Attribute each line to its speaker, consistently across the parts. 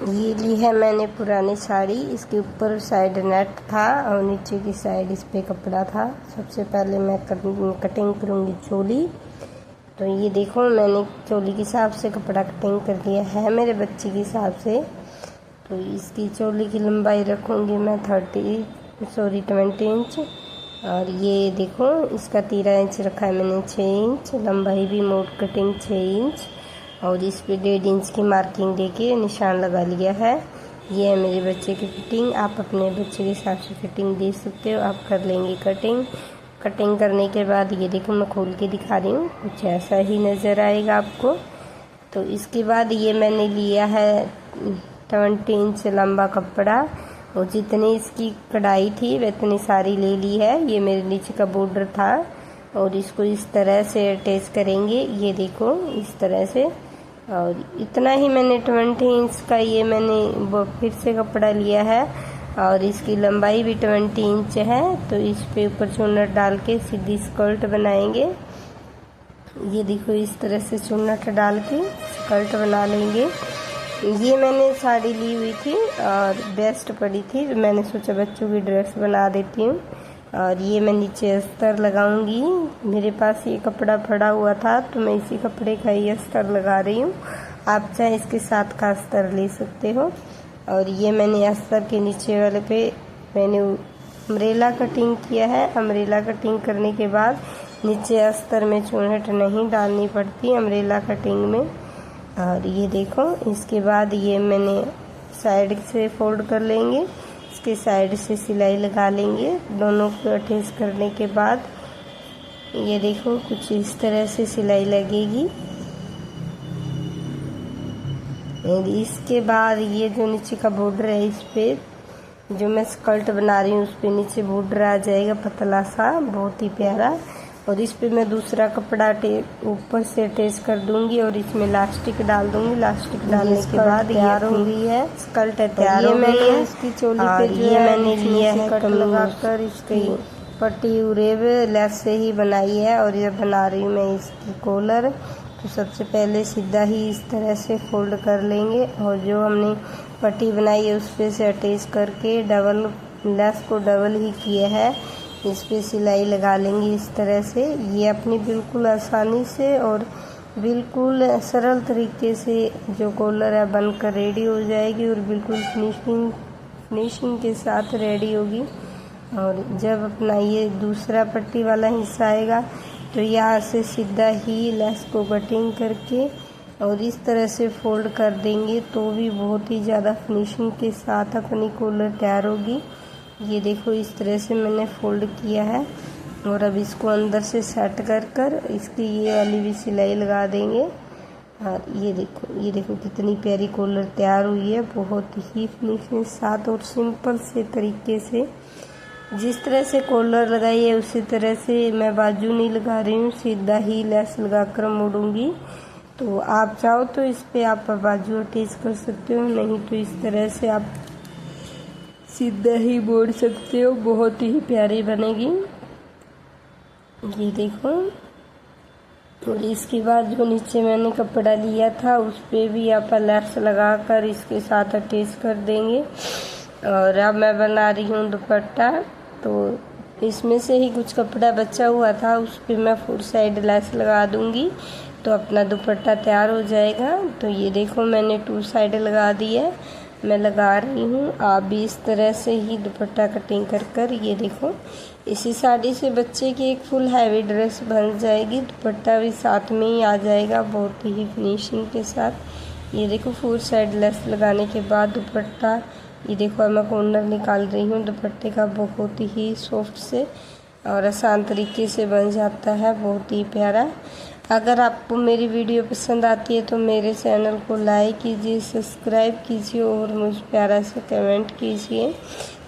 Speaker 1: ये ली है मैंने पुरानी साड़ी। इसके ऊपर साइड नेट था और नीचे की साइड इस पे कपड़ा था। सबसे पहले मैं कटिंग करूँगी चोली। तो ये देखो मैंने चोली के हिसाब से कपड़ा कटिंग कर लिया है मेरे बच्चे के हिसाब से। तो इसकी चोली की लंबाई रखूँगी मैं 20 इंच। और ये देखो इसका 13 इंच रखा है मैंने 6 इंच। लंबाई भी मोड कटिंग 6 इंच और इस पे 1.5 इंच की मार्किंग देके निशान लगा लिया है। ये है मेरे बच्चे की फिटिंग। आप अपने बच्चे के हिसाब से फिटिंग दे सकते हो। आप कर लेंगे कटिंग करने के बाद ये देखो मैं खोल के दिखा रही हूँ, कुछ ऐसा ही नज़र आएगा आपको। तो इसके बाद ये मैंने लिया है 20 इंच लंबा कपड़ा और जितनी इसकी कढ़ाई थी वतनी सारी ले ली है। ये मेरे नीचे का बॉर्डर था और इसको इस तरह से अटैच करेंगे। ये देखो इस तरह से। और इतना ही मैंने 20 इंच का ये मैंने फिर से कपड़ा लिया है और इसकी लंबाई भी 20 इंच है। तो इस पे ऊपर चुन्नट डाल के सीधी स्कर्ट बनाएंगे। ये देखो इस तरह से चुन्नट डाल के स्कर्ट बना लेंगे। ये मैंने साड़ी ली हुई थी और बेस्ट पड़ी थी, मैंने सोचा बच्चों की ड्रेस बना देती हूँ। और ये मैं नीचे अस्तर लगाऊंगी। मेरे पास ये कपड़ा पड़ा हुआ था तो मैं इसी कपड़े का ही अस्तर लगा रही हूँ। आप चाहे इसके साथ का अस्तर ले सकते हो। और ये मैंने अस्तर के नीचे वाले पे मैंने अम्ब्रेला कटिंग किया है। अम्ब्रेला कटिंग करने के बाद नीचे अस्तर में चुन्नट नहीं डालनी पड़ती अम्ब्रेला कटिंग में। और ये देखो इसके बाद ये मैंने साइड से फोल्ड कर लेंगे, इसके साइड से सिलाई लगा लेंगे। दोनों को अटैच करने के बाद ये देखो कुछ इस तरह से सिलाई लगेगी। और इसके बाद ये जो नीचे का बॉर्डर है इस पे जो मैं स्कर्ट बना रही हूँ उस पे नीचे बॉर्डर आ जाएगा पतला सा, बहुत ही प्यारा। और इस पे मैं दूसरा कपड़ा ऊपर से अटैच कर दूंगी और इसमें लास्टिक डाल दूंगी। लास्टिक डालने के बाद तैयार हो गई है स्कर्ट, तैयार हो गई है। इसकी चोली पे जो है मैंने लिया है कट लगाकर इसकी पट्टी उरेब लेस से ही बनाई है। और ये बना रही हूँ मैं इसकी कॉलर। तो सबसे पहले सीधा ही इस तरह से फोल्ड कर लेंगे और जो हमने पट्टी बनाई है उस पे से अटैच करके डबल लेस को डबल ही किया है, इस पे सिलाई लगा लेंगे इस तरह से। ये अपनी बिल्कुल आसानी से और बिल्कुल सरल तरीके से जो कॉलर है बनकर रेडी हो जाएगी और बिल्कुल फिनिशिंग के साथ रेडी होगी। और जब अपना ये दूसरा पट्टी वाला हिस्सा आएगा तो यहाँ से सीधा ही लेस को कटिंग करके और इस तरह से फोल्ड कर देंगे तो भी बहुत ही ज़्यादा फिनिशिंग के साथ अपनी कॉलर तैयार होगी। ये देखो इस तरह से मैंने फोल्ड किया है और अब इसको अंदर से सेट कर इसकी ये वाली भी सिलाई लगा देंगे। और ये देखो कितनी प्यारी कॉलर तैयार हुई है, बहुत ही फिनिशिंग साथ और सिंपल से तरीके से। जिस तरह से कॉलर लगाई है उसी तरह से मैं बाजू नहीं लगा रही हूँ, सीधा ही लेस लगाकर मोड़ूंगी। तो आप चाहो तो इस पे आप बाजू अटैच कर सकते हो, नहीं तो इस तरह से आप सीधा ही मोड़ सकते हो, बहुत ही प्यारी बनेगी। ये देखो। और इसके बाद जो नीचे मैंने कपड़ा लिया था उस पे भी आप लेस लगाकर इसके साथ अटैच कर देंगे। और अब मैं बना रही हूँ दुपट्टा। तो इसमें से ही कुछ कपड़ा बचा हुआ था उस पे मैं फुल साइड लेस लगा दूंगी तो अपना दुपट्टा तैयार हो जाएगा। तो ये देखो मैंने 2 साइड लगा दी है, मैं लगा रही हूँ। आप भी इस तरह से ही दुपट्टा कटिंग कर ये देखो इसी साड़ी से बच्चे की एक फुल हैवी ड्रेस बन जाएगी। दुपट्टा भी साथ में ही आ जाएगा बहुत ही फिनिशिंग के साथ। ये देखो फुल साइड लेस लगाने के बाद दुपट्टा, ये देखो अब मैं कॉर्नर निकाल रही हूँ दुपट्टे का, बहुत ही सॉफ्ट से और आसान तरीके से बन जाता है, बहुत ही प्यारा। अगर आपको मेरी वीडियो पसंद आती है तो मेरे चैनल को लाइक कीजिए, सब्सक्राइब कीजिए और मुझे प्यारा से कमेंट कीजिए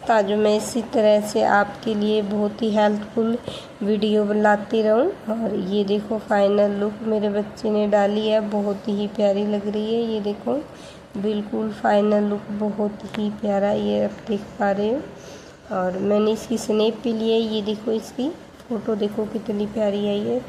Speaker 1: ताकि मैं इसी तरह से आपके लिए बहुत ही हेल्पफुल वीडियो बनाती रहूं। और ये देखो फाइनल लुक मेरे बच्चे ने डाली है, बहुत ही प्यारी लग रही है। ये देखो बिल्कुल फाइनल लुक बहुत ही प्यारा, ये आप देख पा रहे हो। और मैंने इसकी स्नैप भी ली है, ये देखो इसकी फ़ोटो देखो कितनी प्यारी आई है।